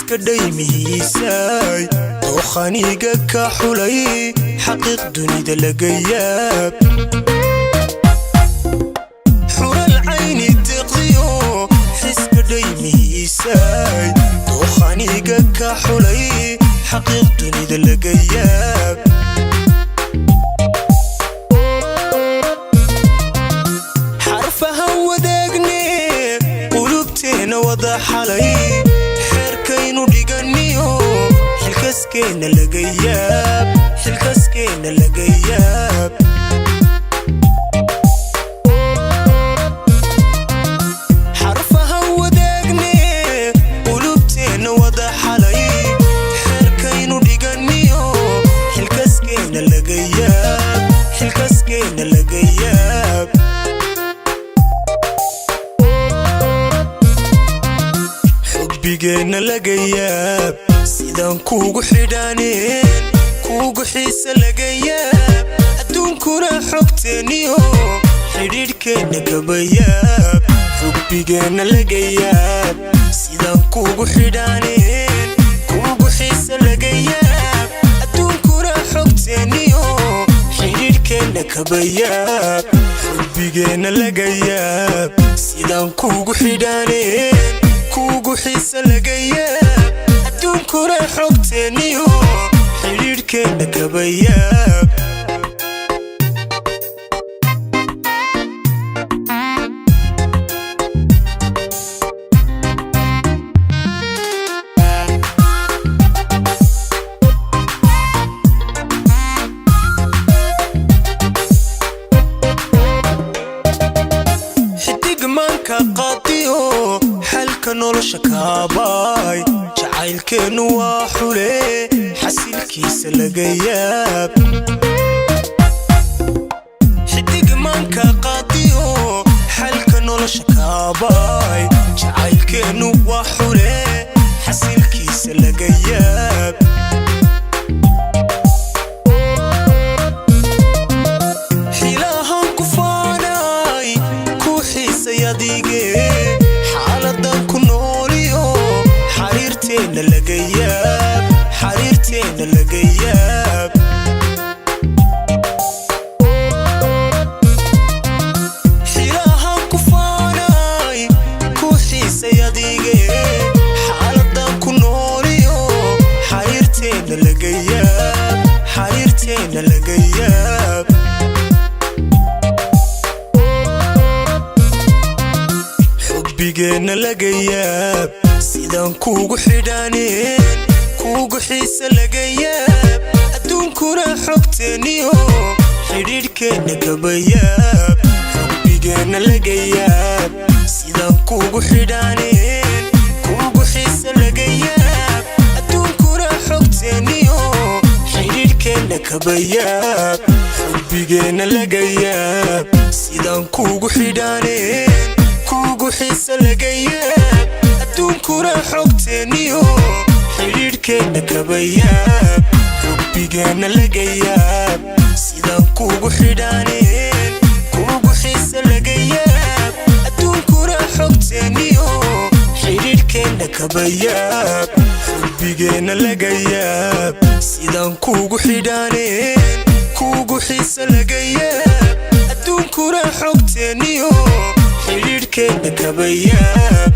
iska dhaymihiisay dookhaniga ka xulay xaqiiq dunida laga yaab xural cayni deqdiyo iska dhaymihiisay dookhaniga ka xulay xaqiiq dunida laga yaab xarfaha wadaagni qulubteena wada xalay xeerkaynu dhiganiyo xilkaskeena laga yaab xilkaskeena laga yaab xarfaha wadaagni qulubteena wada xalay xeerkaynu dhiganiyo xilkaskeena laga yaab xilkaskeena laga yaab xubbigeena laga yaab sidaan kuugu xidhaaneen kuugu xiisa laga yaab adduunkuna xogteeniyo xidhiidhkeenna kaba yaab xubbigeena laga yaab sidaan kuugu xidhaaneen kuugu xiisa laga yaab adduunkuna xogteeniyo xidhiidhkeenna kaba yaab xubbigeena laga yaab sidaan kuugu xidhaaneen kuugu xiisa laga yaab adduunkuna xogteeniyo xidhiidhkeenna kaba yaab xidigmaanka qaadiyo xalka nolosha kaabay jacaylkeennu waa xule xasilkiisa laga yaab xidigmaanka qaadiyo xalka nolosha kaabay jacaylkeennu waa xule xasilkiisa laga yaab xilaahan ku faanay ku xiisay adige xaaladan ku nooliyo xariirteena laga yaab xariirteena laga yaab xilaahan ku faanay ku xiisay adige xaaladan ku nooliyo xariirteena laga yaab xariirteena laga yaab xubbigeena laga yaab sidaan kuugu xidhaaneen kuugu xiisa laga yaab adduunkuna xogteeniyo xidhiidhkeenna kaba yaab xubbigeena laga yaab sidaan kuugu xidhaaneen kuugu xiisa laga yaab adduunkuna xogteeniyo xidhiidhkeenna kaba yaab xubbigeena laga yaab sidaan kuugu xidhaaneen kuugu xiisa laga yaab adduunkuna xogteeniyo xidhiidhkeenna kaba yaab xubbigeena laga yaab sidaan kuugu xidhaaneen kuugu xiisa laga yaab adduunkuna xogteeniyo xidhiidhkeenna kaba yaab xubbigeena laga yaab sidaan kuugu xidhaaneen kuugu xiisa laga yaab adduunkuna xogteeniyo xidhiidhkeenna kaba yaab